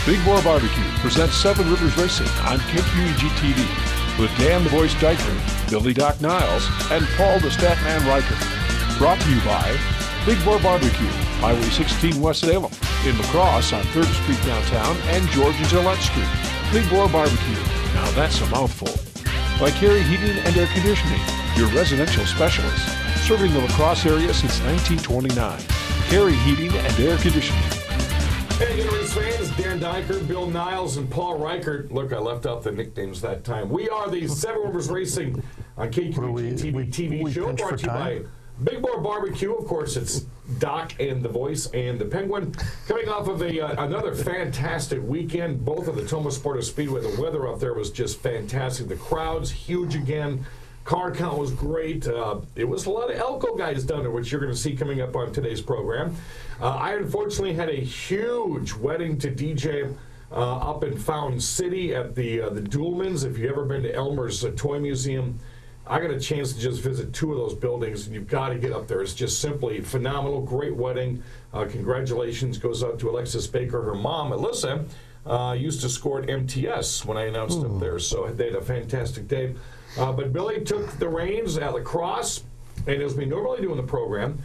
Big Boar Barbecue presents Seven Rivers Racing on KQEG TV with Dan the Voice Dyker, Billy Doc Niles, and Paul the Statman Riker. Brought to you by Big Boar Barbecue, Highway 16 West Salem, in La Crosse on 3rd Street downtown and George and Gillette Street. Big Boar Barbecue, now that's a mouthful. By Carey Heating and Air Conditioning, your residential specialist, serving the La Crosse area since 1929. Carey Heating and Air Conditioning. Hey, good race fans, Dan Dyker, Bill Niles, and Paul Reichert. Look, I left out the nicknames that time. We are the Seven Rivers Racing on KQEG TV show, brought to you by Big Boar Barbecue. Of course, it's Doc and the Voice and the Penguin. Coming off of another fantastic weekend, both of the Tomah Sparta Speedway. The weather up there was just fantastic. The crowd's huge again. Car count was great. It was a lot of Elko guys down there, which you're going to see coming up on today's program. I unfortunately had a huge wedding to DJ up in Fountain City at the Duelmans. If you've ever been to Elmer's Toy Museum, I got a chance to just visit two of those buildings, and you've got to get up there. It's just simply phenomenal. Great wedding. Congratulations goes out to Alexis Baker. Her mom, Alyssa, used to score at MTS when I announced up there, so they had a fantastic day. But Billy took the reins at La Crosse, and as we normally do in the program,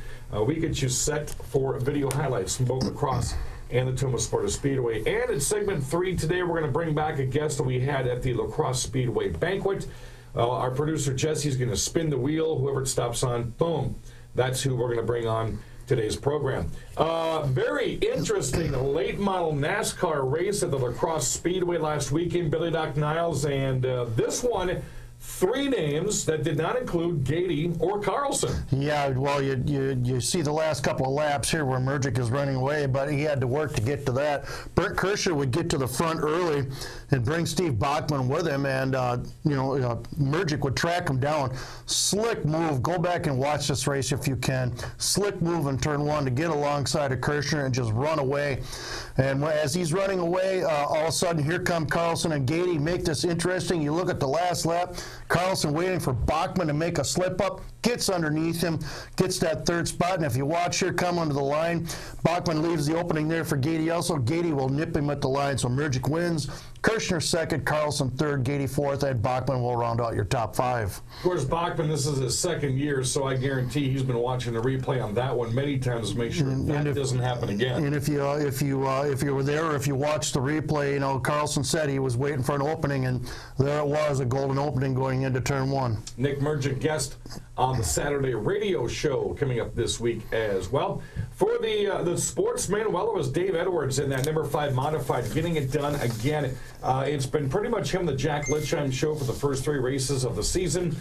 we get you set for video highlights from both La Crosse and the Tomah Sparta Speedway. And in segment 3 today, we're going to bring back a guest that we had at the La Crosse Speedway banquet. Our producer Jesse is going to spin the wheel. Whoever it stops on, boom, that's who we're going to bring on today's program. Very interesting late model NASCAR race at the La Crosse Speedway last weekend, Billy Doc Niles, and this one, 3 names that did not include Gady or Carlson. Yeah, well, you see the last couple of laps here where Mergic is running away, but he had to work to get to that. Bert Kershaw would get to the front early and bring Steve Bachman with him, and Mergic would track him down. Slick move. Go back and watch this race if you can. Slick move in turn 1 to get alongside of Kershaw and just run away. And as he's running away, all of a sudden, here come Carlson and Gady. Make this interesting. You look at the last lap. Carlson waiting for Bachman to make a slip-up, gets underneath him, gets that 3rd spot, and if you watch here come under the line, Bachman leaves the opening there for Gady also. Gady will nip him at the line, so Mergic wins. Kirshner 2nd, Carlson 3rd, Gady 4th, and Bachman will round out your top 5. Of course, Bachman, this is his 2nd year, so I guarantee he's been watching the replay on that one many times to make sure that doesn't happen again. And if you were there or if you watched the replay, Carlson said he was waiting for an opening, and there it was, a golden opening going into turn 1. Nick Mergic, guest on the Saturday radio show coming up this week as well. For the sportsman, well, it was Dave Edwards in that number 5 modified, getting it done again. It's been pretty much him, the Jack Lichheim show for the first 3 races of the season.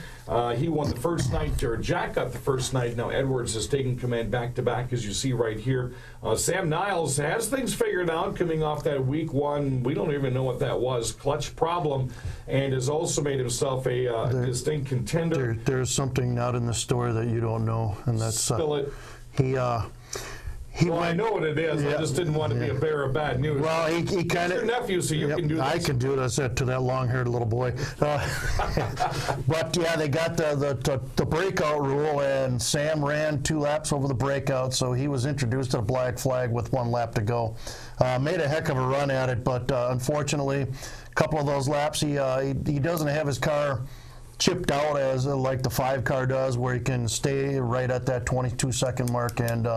He won the first night, or Jack got the first night. Now Edwards is taking command back-to-back, as you see right here. Sam Niles has things figured out coming off that week 1. We don't even know what that was. Clutch problem, and has also made himself a distinct contender. There's something out in the store that you don't know, and that's Spill it. I know what it is. Yeah. I just didn't want to be a bearer of bad news. Well, he kind of your nephew, so you can do this. I can do it. I said to that long-haired little boy. But yeah, they got the breakout rule, and Sam ran 2 laps over the breakout, so he was introduced to the black flag with 1 lap to go. Made a heck of a run at it, but unfortunately, a couple of those laps, he doesn't have his car chipped out as like the 5 car does, where he can stay right at that 22-second mark. And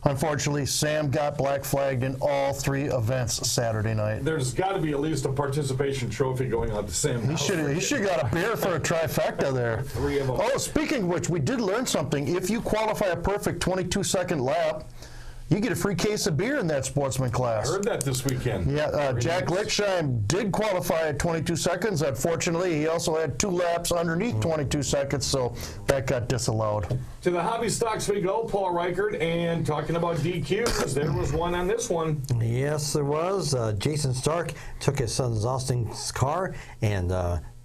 unfortunately, Sam got black flagged in all 3 events Saturday night. There's got to be at least a participation trophy going on to Sam. He should got a beer for a trifecta there. 3 of them. Oh, speaking of which, we did learn something. If you qualify a perfect 22-second lap, you get a free case of beer in that sportsman class. I heard that this weekend. Yeah, Jack Lichheim did qualify at 22 seconds. Unfortunately, he also had 2 laps underneath 22 seconds, so that got disallowed. To the hobby stocks we go, Paul Reichert, and talking about DQs, there was one on this one. Yes, there was. Jason Stark took his son Austin's car, and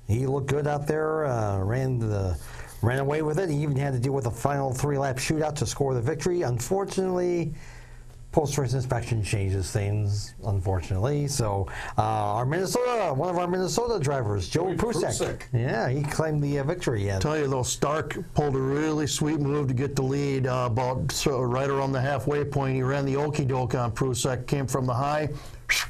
he looked good out there, ran away with it. He even had to deal with a final 3-lap shootout to score the victory. Unfortunately, post-race inspection changes things, unfortunately. So one of our Minnesota drivers, Joey Prusek. Yeah, he claimed the victory. I tell you though, Stark pulled a really sweet move to get the lead right around the halfway point. He ran the okey-doke on Prusek, came from the high,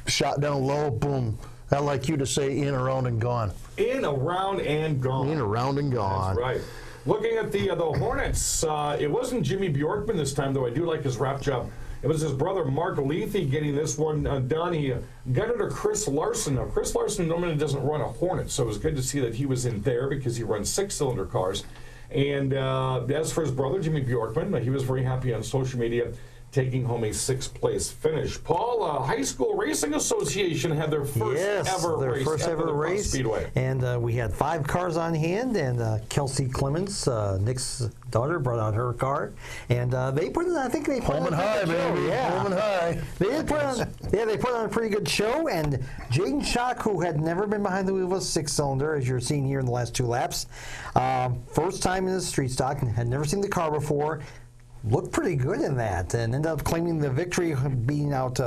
shot down low, boom. I like you to say in, around, and gone. In, around, and gone. In, around, and gone. That's right. Looking at the Hornets, it wasn't Jimmy Bjorkman this time, though I do like his wrap job. It was his brother Mark Lethe getting this one done. He got it to Chris Larson. Now, Chris Larson normally doesn't run a Hornet, so it was good to see that he was in there because he runs 6-cylinder cars. And as for his brother, Jimmy Bjorkman, he was very happy on social media, taking home a 6th-place finish. Paul, High School Racing Association had their first ever race at the Crosse Speedway. And we had 5 cars on hand, and Kelsey Clements, Nick's daughter, brought out her car, and they put it. I think they put Home and high, baby. Yeah, Home and high. They put on a pretty good show. And Jaden Schock, who had never been behind the wheel of a 6-cylinder, as you're seeing here in the last 2 laps, first time in the street stock, and had never seen the car before. Looked pretty good in that, and ended up claiming the victory, beating out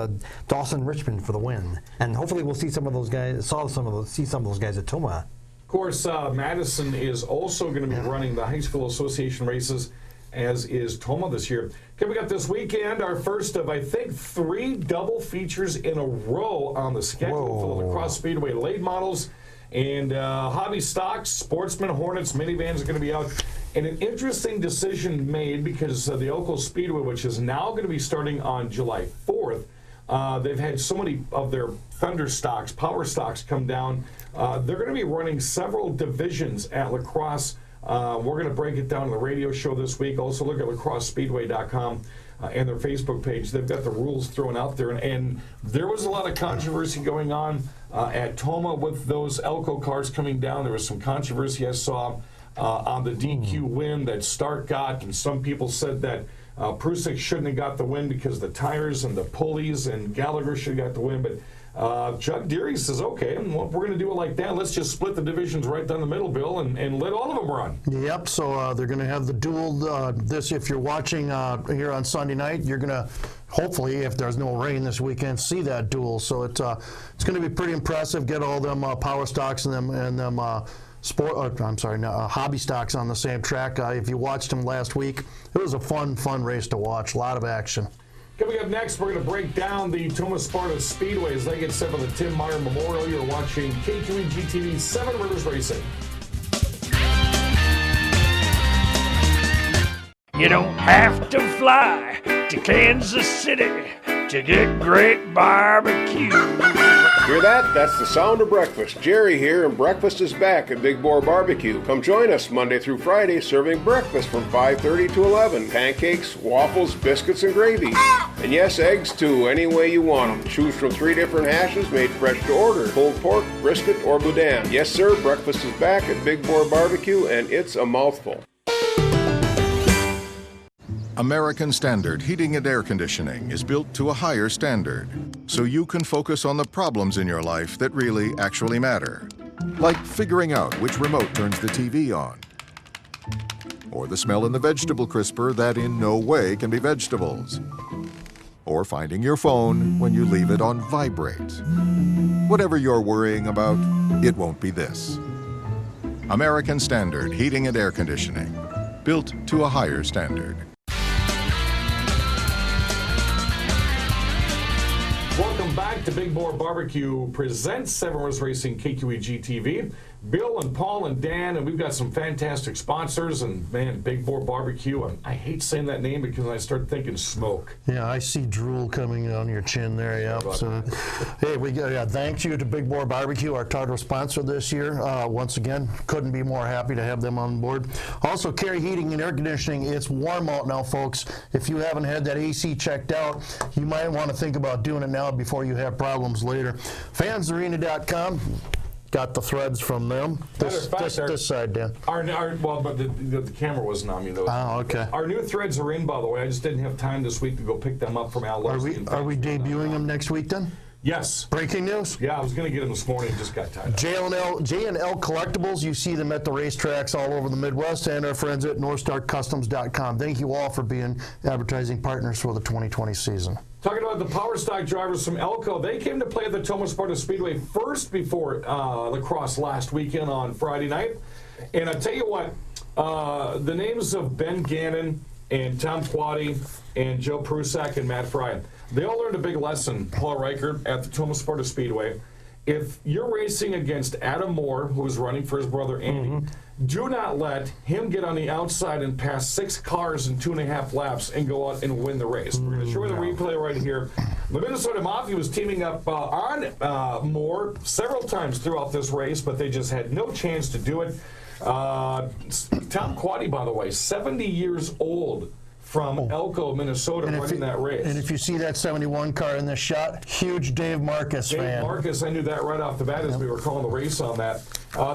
Dawson Richmond for the win. And hopefully, we'll see some of those guys. See some of those guys at Tomah. Of course, Madison is also going to be running the high school association races, as is Tomah this year. Coming up this weekend, our first of, I think, 3 double features in a row on the schedule for the Crosse Speedway late models. And hobby stocks, Sportsman, Hornets, minivans are going to be out. And an interesting decision made because the Elko Speedway, which is now going to be starting on July 4th, they've had so many of their Thunder stocks, power stocks come down. They're going to be running several divisions at La Crosse. We're going to break it down on the radio show this week. Also look at lacrossespeedway.com and their Facebook page. They've got the rules thrown out there. And there was a lot of controversy going on at Tomah with those Elko cars coming down. There was some controversy I saw on the DQ win that Stark got, and some people said that Prusik shouldn't have got the win because the tires and the pulleys, and Gallagher should have got the win. But Chuck Deary says, okay, well, we're going to do it like that. Let's just split the divisions right down the middle, Bill, and let all of them run. Yep, so they're going to have the dual, if you're watching here on Sunday night, you're going to, hopefully, if there's no rain this weekend, see that duel. So it's going to be pretty impressive. Get all them power stocks and them hobby stocks on the same track. If you watched them last week, it was a fun race to watch. A lot of action. Coming up next, we're going to break down the Tomah Sparta Speedway as they get set for the Tim Meyer Memorial. You're watching KQEG TV 7 Rivers Racing. You don't have to fly to Kansas City to get great barbecue. Hear that? That's the sound of breakfast. Jerry here, and breakfast is back at Big Boar Barbecue. Come join us Monday through Friday, serving breakfast from 5:30 to 11. Pancakes, waffles, biscuits, and gravy. And yes, eggs too, any way you want them. Choose from 3 different hashes made fresh to order. Pulled pork, brisket, or boudin. Yes, sir, breakfast is back at Big Boar Barbecue, and it's a mouthful. American Standard Heating and Air Conditioning is built to a higher standard, so you can focus on the problems in your life that really actually matter. Like figuring out which remote turns the TV on, or the smell in the vegetable crisper that in no way can be vegetables, or finding your phone when you leave it on vibrate. Whatever you're worrying about, it won't be this. American Standard Heating and Air Conditioning, built to a higher standard. Welcome back to Big Boar Barbecue presents 7 Rivers Racing KQEG TV. Bill and Paul and Dan, and we've got some fantastic sponsors. And man, Big Boar Barbecue, I hate saying that name because I start thinking smoke. Yeah, I see drool coming on your chin there. Yep. So, hey, we got thank you to Big Boar Barbecue, our title sponsor this year. Once again, couldn't be more happy to have them on board. Also, Carey Heating and Air Conditioning. It's warm out now, folks. If you haven't had that AC checked out, you might want to think about doing it now before you have problems later. Fansarena.com. Got the threads from them. This side, Dan. But the camera wasn't on me, though. Oh, okay. Our new threads are in, by the way. I just didn't have time this week to go pick them up from Al Larson. Are we debuting them next week, then? Yes. Breaking news? Yeah, I was going to get them this morning, just got tired. J&L Collectibles, you see them at the racetracks all over the Midwest, and our friends at NorthstarCustoms.com. Thank you all for being advertising partners for the 2020 season. Talking about the power stock drivers from Elko, they came to play at the Tomah Sparta Speedway first before La Crosse last weekend on Friday night. And I tell you what, the names of Ben Gannon and Tom Quaddy and Joe Prusak and Matt Fry, They all learned a big lesson, Paul Reichert at the Tomah Sparta Speedway. If you're racing against Adam Moore, who is running for his brother Andy, do not let him get on the outside and pass 6 cars in 2.5 laps and go out and win the race. We're going to show you the replay right here. The Minnesota Mafia was teaming up on Moore several times throughout this race, but they just had no chance to do it. Tom Quaddy, by the way, 70 years old, from Elko, Minnesota, running that race. And if you see that 71 car in this shot, huge Dave Marcus fan. Dave Marcus, I knew that right off the bat as we were calling the race on that.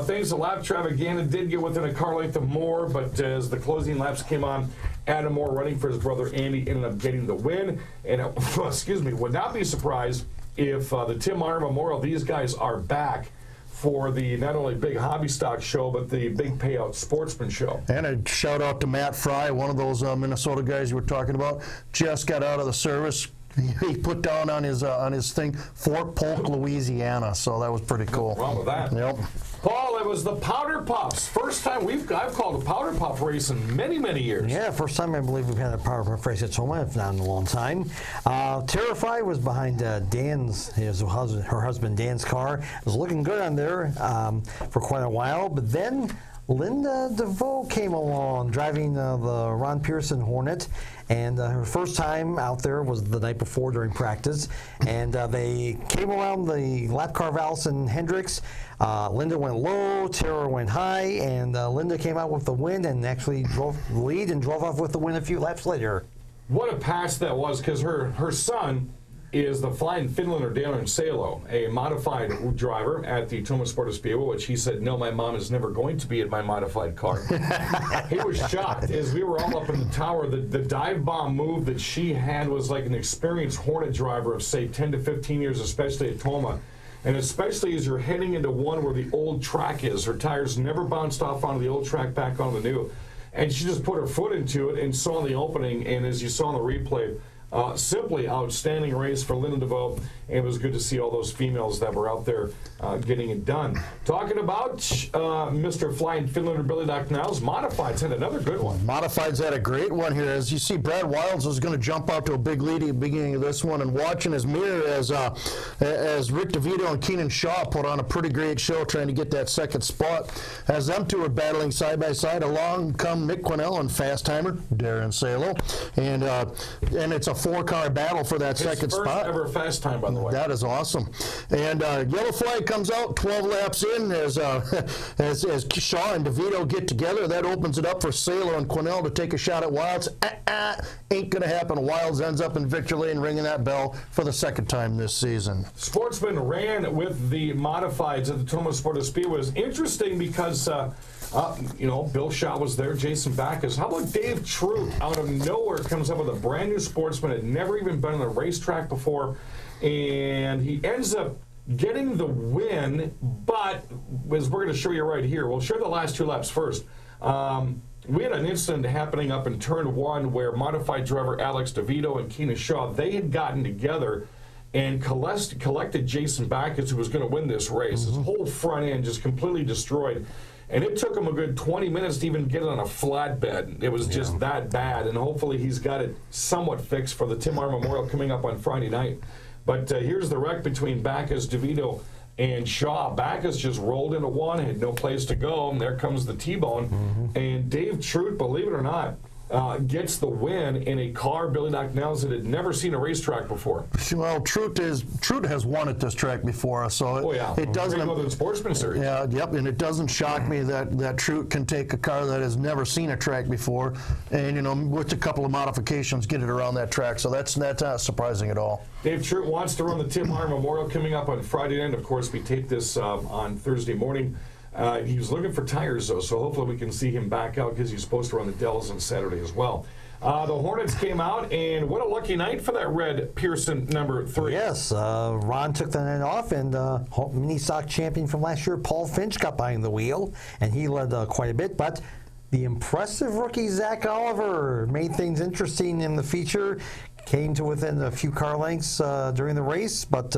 Thanks to lap traffic, Gannon did get within a car length of Moore, but as the closing laps came on, Adam Moore, running for his brother Andy, ended up getting the win. And excuse me, would not be surprised if the Tim Meyer Memorial, these guys are back for the not only big hobby stock show, but the big payout sportsman show. And a shout out to Matt Fry, one of those Minnesota guys you were talking about. Just got out of the service. He put down on his thing Fort Polk, Louisiana. So that was pretty cool. Wrong with that. Yep. Paul, it was the Powder Puffs. First time I've called a Powder Puff race in many, many years. Yeah, first time I believe we've had a Powder Puff race at Tomah, if not in a long time. Terrified was behind her husband Dan's car. It was looking good on there for quite a while, but then Linda DeVoe came along driving the Ron Pearson Hornet, and her first time out there was the night before during practice, and they came around the lap car of Allison Hendricks. Linda went low, Tara went high, and Linda came out with the win and actually drove the lead and drove off with the win a few laps later. What a pass that was, because her son is the Flying Finlander down in Salo, a modified driver at the Tomah Sparta Speedway, which he said, no, my mom is never going to be in my modified car. He was shocked as we were all up in the tower. The dive bomb move that she had was like an experienced Hornet driver of, say, 10 to 15 years, especially at Tomah. And especially as you're heading into one where the old track is. Her tires never bounced off onto the old track back onto the new. And she just put her foot into it and saw the opening, and as you saw in the replay, simply outstanding race for Linda DeVoe, and it was good to see all those females that were out there getting it done. Talking about Mr. Flying Finlander, Billy Doc Niles, Modifieds had another good one. Modifieds had a great one here. As you see, Brad Wilds was going to jump out to a big lead at the beginning of this one, and watching his mirror as Rick DeVito and Keenan Shaw put on a pretty great show trying to get that second spot. As them two are battling side by side, along come Mick Quinnell and fast timer Darren Salo, and it's a 4-car battle for that second spot. First ever fast time, by the way. That is awesome. And Yellow Flag comes out 12 laps in as Shaw and DeVito get together. That opens it up for Salo and Quinnell to take a shot at Wilds. Ain't going to happen. Wilds ends up in victory lane ringing that bell for the second time this season. Sportsman ran with the Modifieds at the Tomah Sparta Speedway. It was interesting because Bill Shaw was there, Jason Backus. How about Dave Troop out of nowhere comes up with a brand new sportsman, had never even been on a racetrack before, and he ends up getting the win, but as we're going to show you right here, we'll show the last 2 laps first. We had an incident happening up in turn 1 where modified driver Alex DeVito and Keenan Shaw, they had gotten together and collected Jason Backus, who was going to win this race. His whole front end just completely destroyed. And it took him a good 20 minutes to even get it on a flatbed. It was just that bad, and hopefully he's got it somewhat fixed for the Tim Meyer Memorial coming up on Friday night. But here's the wreck between Backus, DeVito, and Shaw. Backus just rolled into one, had no place to go, and there comes the T-bone. And Dave Trout, believe it or not, gets the win in a car Billy Doc Niles had never seen a racetrack before. Well, Trout has won at this track before, so it doesn't. The Sportsman Series. Yeah, yep, and it doesn't shock me that Trout can take a car that has never seen a track before, and with a couple of modifications, get it around that track. So that's not surprising at all. Dave Trout wants to run the Tim Meyer Memorial coming up on Friday night. Of course, we tape this on Thursday morning. He was looking for tires, though, so hopefully we can see him back out because he's supposed to run the Dells on Saturday as well. The Hornets came out, and what a lucky night for that red Pearson number 3. Yes, Ron took the night off, and mini stock champion from last year, Paul Finch, got behind the wheel, and he led quite a bit, but the impressive rookie Zach Oliver made things interesting in the feature. came to within a few car lengths during the race, but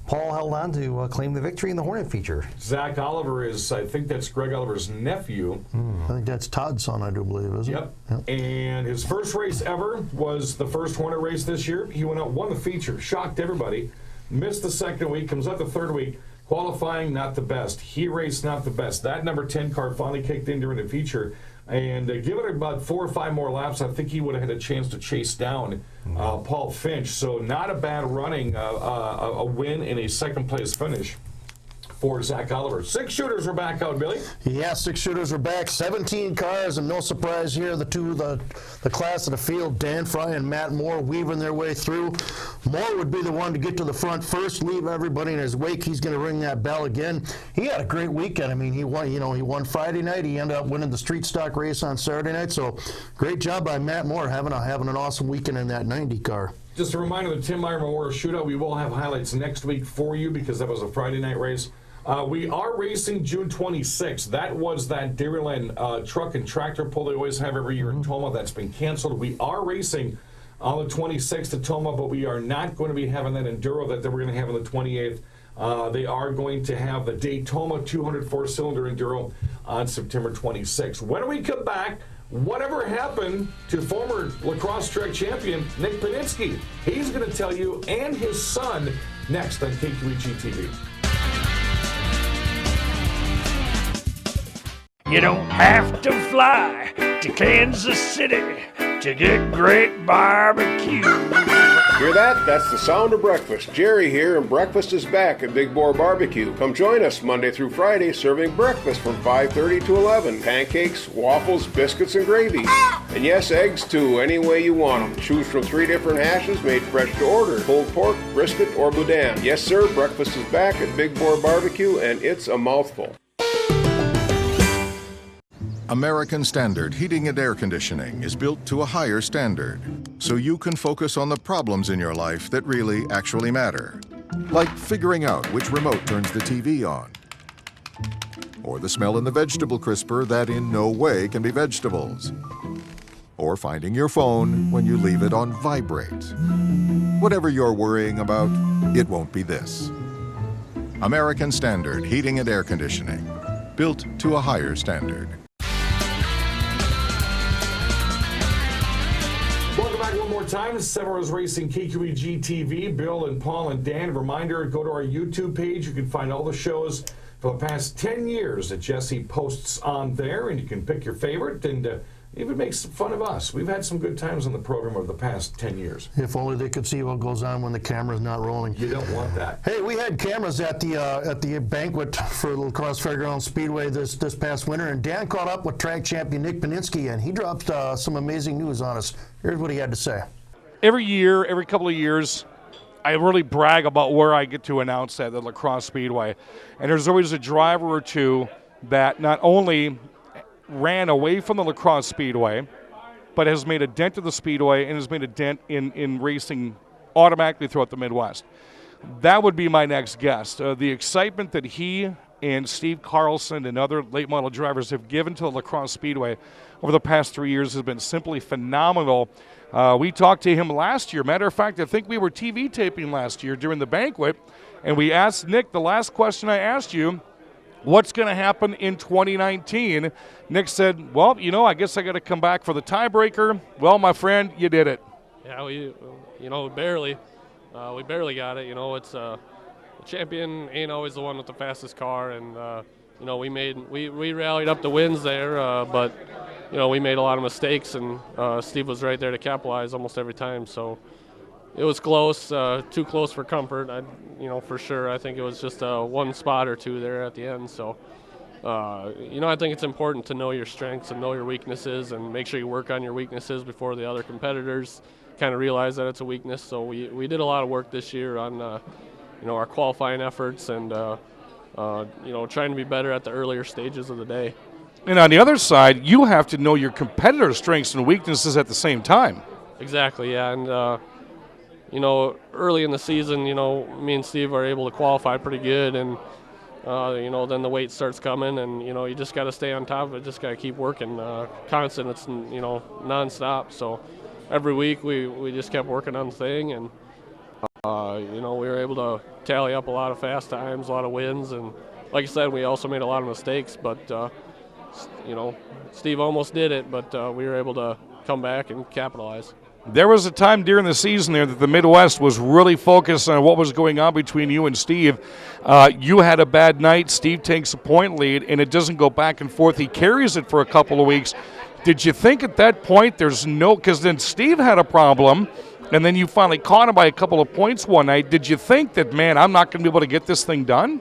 Paul held on to claim the victory in the Hornet feature. Zach Oliver is, I think that's Greg Oliver's nephew. I think that's Todd's son, I do believe, isn't it? Yep. And his first race ever was the first Hornet race this year. He went out, won the feature, shocked everybody, missed the second week, comes out the third week, qualifying not the best. He raced not the best. That number 10 car finally kicked in during the feature. And give it about 4 or 5 more laps, I think he would have had a chance to chase down Paul Finch. So not a bad running, a win and a second place finish for Zach Oliver. 6 shooters are back out, Billy. Yeah, 6 shooters are back. 17 cars, and no surprise here, the class of the field, Dan Fry and Matt Moore, weaving their way through. Moore would be the one to get to the front first, leave everybody in his wake. He's going to ring that bell again. He had a great weekend. I mean, he won Friday night. He ended up winning the street stock race on Saturday night. So great job by Matt Moore having an awesome weekend in that 90 car. Just a reminder, the Tim Meyer Memorial Shootout, we will have highlights next week for you because that was a Friday night race. We are racing June 26th. That was that Dairyland truck and tractor pull they always have every year in Tomah. That's been canceled. We are racing on the 26th at Tomah, but we are not going to be having that Enduro that we're going to have on the 28th. They are going to have the Daytona 204-cylinder Enduro on September 26th. When we come back, whatever happened to former lacrosse track champion Nick Panitzke? He's going to tell you, and his son, next on KQEG TV. You don't have to fly to Kansas City to get great barbecue. Hear that? That's the sound of breakfast. Jerry here, and breakfast is back at Big Boar Barbecue. Come join us Monday through Friday, serving breakfast from 5:30 to 11. Pancakes, waffles, biscuits, and gravy. And yes, eggs too, any way you want them. Choose from 3 different hashes made fresh to order. Pulled pork, brisket, or boudin. Yes, sir, breakfast is back at Big Boar Barbecue, and it's a mouthful. American Standard Heating and Air Conditioning is built to a higher standard, so you can focus on the problems in your life that really actually matter. Like figuring out which remote turns the TV on, or the smell in the vegetable crisper that in no way can be vegetables, or finding your phone when you leave it on vibrate. Whatever you're worrying about, it won't be this. American Standard Heating and Air Conditioning, built to a higher standard. Welcome back one more time. Severus Racing KQEG TV. Bill and Paul and Dan. Reminder, go to our YouTube page. You can find all the shows for the past 10 years that Jesse posts on there, and you can pick your favorite and even make some fun of us. We've had some good times on the program over the past 10 years. If only they could see what goes on when the camera's not rolling. You don't want that. Hey, we had cameras at the banquet for the Crosse Speedway this past winter, and Dan caught up with track champion Nick Panitzke, and he dropped some amazing news on us. Here's what he had to say. Every year, every couple of years, I really brag about where I get to announce at the Crosse Speedway. And there's always a driver or two that not only ran away from the Crosse Speedway, but has made a dent in the Speedway and has made a dent in racing automatically throughout the Midwest. That would be my next guest. The excitement that he and Steve Carlson and other late model drivers have given to the Crosse Speedway over the past 3 years has been simply phenomenal. We talked to him last year. Matter of fact, I think we were TV taping last year during the banquet, and we asked Nick the last question I asked you, what's going to happen in 2019? Nick said, well, I guess I got to come back for the tiebreaker. Well, my friend, you did it. Yeah, barely. We barely got it. It's the champion ain't always the one with the fastest car, and we rallied up the wins there, but we made a lot of mistakes, and Steve was right there to capitalize almost every time. So it was close, too close for comfort. For sure. I think it was just one spot or two there at the end. So, I think it's important to know your strengths and know your weaknesses, and make sure you work on your weaknesses before the other competitors kind of realize that it's a weakness. So we did a lot of work this year on, our qualifying efforts and, trying to be better at the earlier stages of the day. And on the other side, you have to know your competitors' strengths and weaknesses at the same time. Exactly, yeah. And, early in the season, me and Steve are able to qualify pretty good, and, then the weight starts coming, and, you just got to stay on top of it, just got to keep working constant. It's, nonstop. So, every week we just kept working on the thing, and you know, we were able to tally up a lot of fast times, a lot of wins, and like I said, we also made a lot of mistakes, but you know, Steve almost did it, but we were able to come back and capitalize. There was a time during the season there that the Midwest was really focused on what was going on between you and Steve. You had a bad night. Steve takes a point lead, and it doesn't go back and forth. He carries it for a couple of weeks. Did you think at that point there's no – because then Steve had a problem, and then you finally caught him by a couple of points one night. Did you think that, man, I'm not going to be able to get this thing done?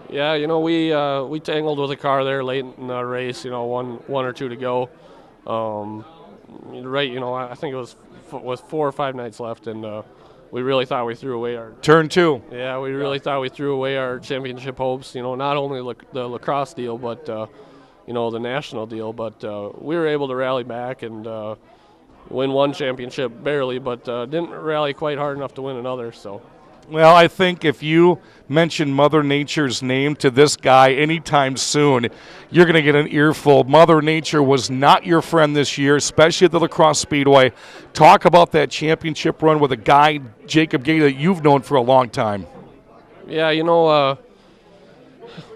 Yeah, you know, we tangled with a car there late in the race, you know, one or two to go. Right, you know, I think it was 4 or 5 nights left, and we really thought we threw away our turn 2. Yeah, we really thought we threw away our championship hopes. You know, not only the lacrosse deal, but you know, the national deal. But we were able to rally back and win one championship barely, but didn't rally quite hard enough to win another. So. Well, I think if you mention Mother Nature's name to this guy anytime soon, you're going to get an earful. Mother Nature was not your friend this year, especially at the Crosse Speedway. Talk about that championship run with a guy, Jacob Gay, that you've known for a long time. Yeah, you know,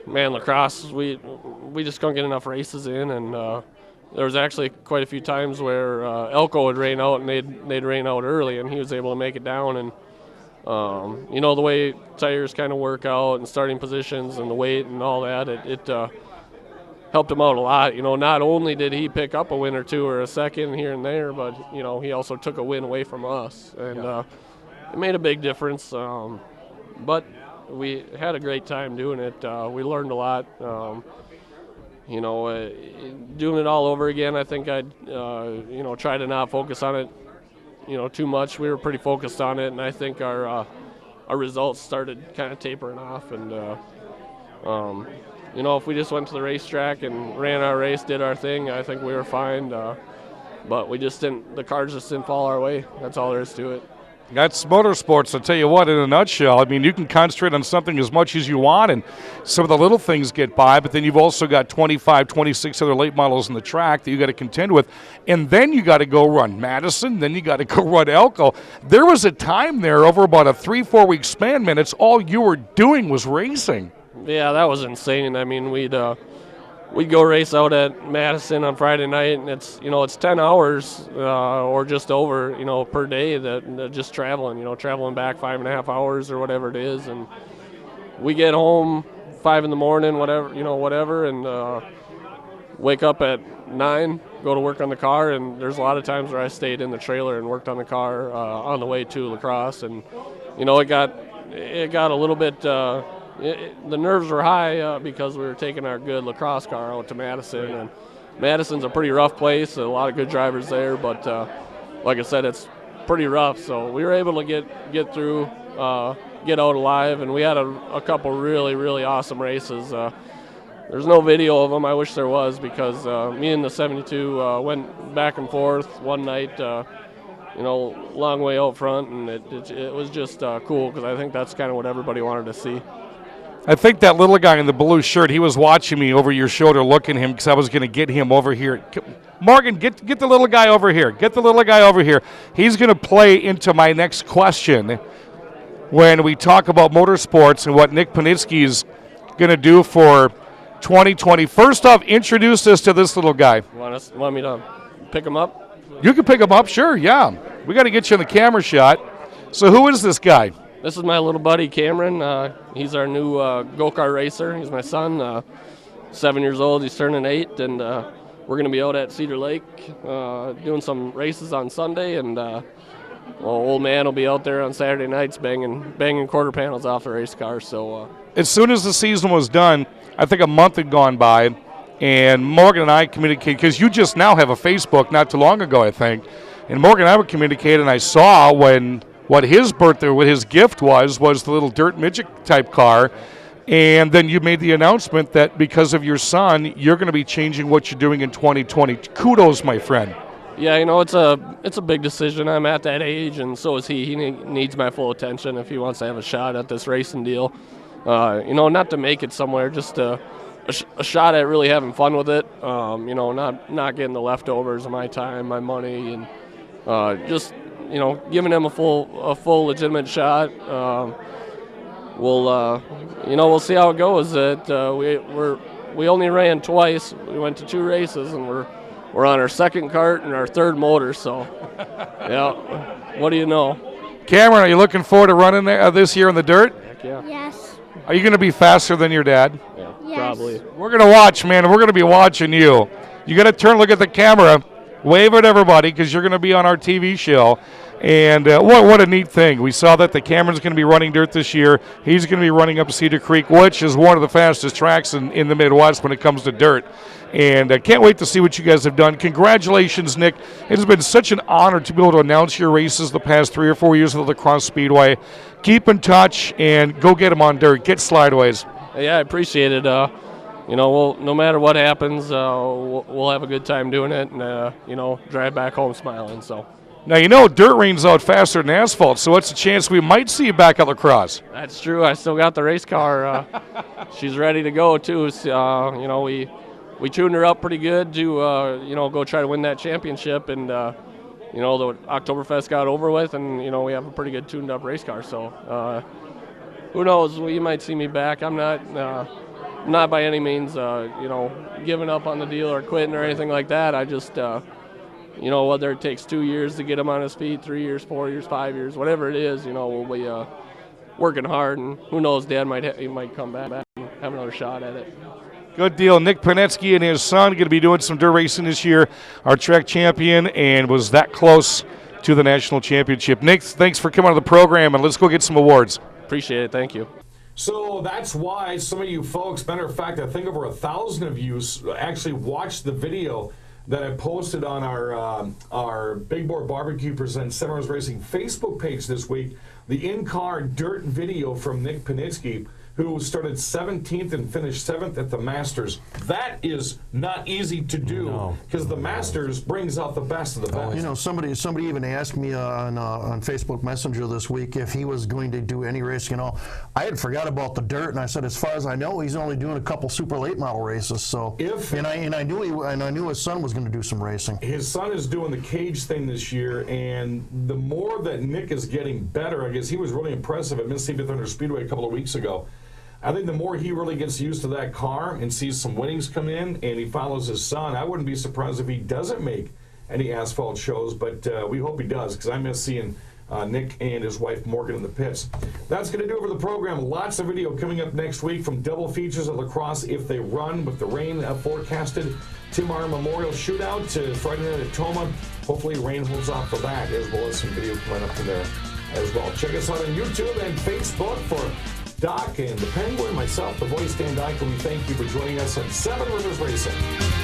man, lacrosse, we just couldn't get enough races in, and there was actually quite a few times where Elko would rain out, and they'd rain out early, and he was able to make it down. And you know, the way tires kind of work out and starting positions and the weight and all that, it helped him out a lot. You know, not only did he pick up a win or two or a second here and there, but, you know, he also took a win away from us. And it made a big difference. But we had a great time doing it. We learned a lot. You know, doing it all over again, I think I'd, you know, try to not focus on it, you know, too much. We were pretty focused on it, and I think our results started kind of tapering off. And you know, if we just went to the racetrack and ran our race, did our thing, I think we were fine. But we just didn't. The cards just didn't fall our way. That's all there is to it. That's motorsports, I'll tell you what, in a nutshell. I mean, you can concentrate on something as much as you want, and some of the little things get by, but then you've also got 25, 26 other late models in the track that you got to contend with, and then you got to go run Madison, then you got to go run Elko. There was a time there over about a 3-4 week span, man, it's all you were doing was racing. Yeah, that was insane. I mean, we'd go race out at Madison on Friday night, and it's, you know, it's 10 hours or just over, you know, per day that just traveling, you know, traveling back 5.5 hours or whatever it is. And we get home 5 in the morning, whatever, you know, whatever, and wake up at 9, go to work on the car. And there's a lot of times where I stayed in the trailer and worked on the car on the way to lacrosse. And, you know, it got a little bit, the nerves were high because we were taking our good lacrosse car out to Madison, and Madison's a pretty rough place. A lot of good drivers there, but like I said, it's pretty rough. So we were able to get through, get out alive, and we had a couple really, really awesome races. There's no video of them. I wish there was, because me and the 72 went back and forth one night. You know, long way out front, and it was just cool, because I think that's kind of what everybody wanted to see. I think that little guy in the blue shirt, he was watching me over your shoulder, looking at him, because I was going to get him over here. Morgan, get the little guy over here. Get the little guy over here. He's going to play into my next question when we talk about motorsports and what Nick Panitzke is going to do for 2020. First off, introduce us to this little guy. Want me to pick him up? You can pick him up, sure, yeah. We got to get you in the camera shot. So who is this guy? This is my little buddy, Cameron. He's our new go-kart racer. He's my son, 7 years old. He's turning 8, and we're going to be out at Cedar Lake doing some races on Sunday, and old man will be out there on Saturday nights banging quarter panels off the race car. So as soon as the season was done, I think a month had gone by, and Morgan and I communicated, because you just now have a Facebook not too long ago, I think, and Morgan and I would communicate, and I saw what his birthday, what his gift was the little dirt midget type car. And then you made the announcement that because of your son, you're going to be changing what you're doing in 2020. Kudos, my friend. Yeah, you know, it's a big decision. I'm at that age, and so is he. He needs my full attention if he wants to have a shot at this racing deal. You know, not to make it somewhere, just a shot at really having fun with it. You know, not getting the leftovers of my time, my money, and just giving them a full legitimate shot. We'll see how it goes. We only ran twice. We went to 2 races, and we're on our 2nd kart and our 3rd motor. So, yeah, what do you know? Cameron, are you looking forward to running this year in the dirt? Heck yeah. Yes. Are you going to be faster than your dad? Yeah, Yes. probably. We're going to watch, man. We're going to be watching you. You got to turn, look at the camera, wave at everybody because you're going to be on our TV show. And what a neat thing. We saw that the Cameron's going to be running dirt this year. He's going to be running up Cedar Creek, which is one of the fastest tracks in the Midwest when it comes to dirt. And I can't wait to see what you guys have done. Congratulations, Nick. It has been such an honor to be able to announce your races the past 3 or 4 years of the Crosse Speedway. Keep in touch and go get them on dirt. Get slideways. Yeah, I appreciate it. No matter what happens, we'll have a good time doing it and, drive back home smiling. So. Now, dirt rains out faster than asphalt, so what's the chance we might see you back at La Crosse? That's true. I still got the race car. She's ready to go, too. So, we tuned her up pretty good to, go try to win that championship. And, the Oktoberfest got over with, and, we have a pretty good tuned-up race car. So, who knows? You might see me back. I'm not by any means, giving up on the deal or quitting or anything like that. I just, whether it takes 2 years to get him on his feet, 3 years, 4 years, 5 years, whatever it is, we'll be working hard. And who knows, Dad might come back and have another shot at it. Good deal. Nick Panitzke and his son going to be doing some dirt racing this year. Our track champion, and was that close to the national championship. Nick, thanks for coming on the program, and let's go get some awards. Appreciate it. Thank you. So that's why some of you folks, matter of fact, I think over 1,000 of you actually watched the video that I posted on our Big Boar Barbecue Presents Seven Rivers Racing Facebook page this week. The in-car dirt video from Nick Panitzke, who started 17th and finished 7th at the Masters. That is not easy to do because the Masters brings out the best of the best. Somebody even asked me on Facebook Messenger this week if he was going to do any racing. I had forgot about the dirt, and I said, as far as I know, he's only doing a couple super late model races. So, I knew his son was going to do some racing. His son is doing the cage thing this year, and the more that Nick is getting better, I guess he was really impressive at Mississippi Thunder Speedway a couple of weeks ago. I think the more he really gets used to that car and sees some winnings come in and he follows his son, I wouldn't be surprised if he doesn't make any asphalt shows, but we hope he does because I miss seeing Nick and his wife Morgan in the pits. That's going to do it for the program. Lots of video coming up next week from double features at La Crosse if they run with the rain forecasted. Tomorrow Memorial Shootout to Friday night at Tomah. Hopefully rain holds off for that, as well as some video coming up from there as well. Check us out on YouTube and Facebook for Doc and the Penguin, myself, the voice Dan Dyker. We thank you for joining us on Seven Rivers Racing.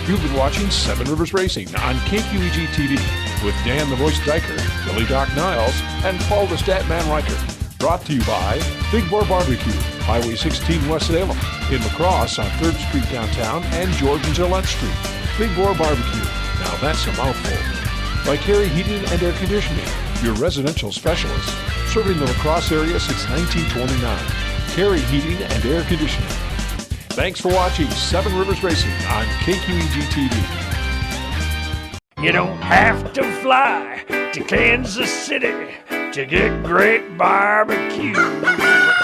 You've been watching Seven Rivers Racing on KQEG TV with Dan the Voice Dyker, Billy Doc Niles, and Paul the Statman Riker. Brought to you by Big Boar Barbecue, Highway 16 West Salem, in La Crosse on 3rd Street downtown, and George and Gillette Street. Big Boar Barbecue. Now that's a mouthful. By Carey Heating and Air Conditioning, your residential specialist, serving the La Crosse area since 1929. Carey Heating and Air Conditioning. Thanks for watching Seven Rivers Racing on KQEG TV. You don't have to fly to Kansas City to get great barbecue.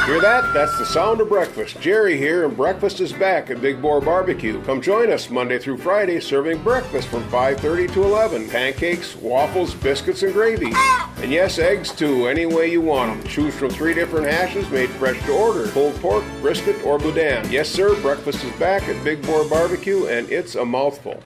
Hear that? That's the sound of breakfast. Jerry here, and breakfast is back at Big Boar Barbecue. Come join us Monday through Friday, serving breakfast from 5:30 to 11. Pancakes, waffles, biscuits, and gravy. And yes, eggs too, any way you want them. Choose from 3 different hashes made fresh to order. Pulled pork, brisket, or boudin. Yes, sir, breakfast is back at Big Boar Barbecue, and it's a mouthful.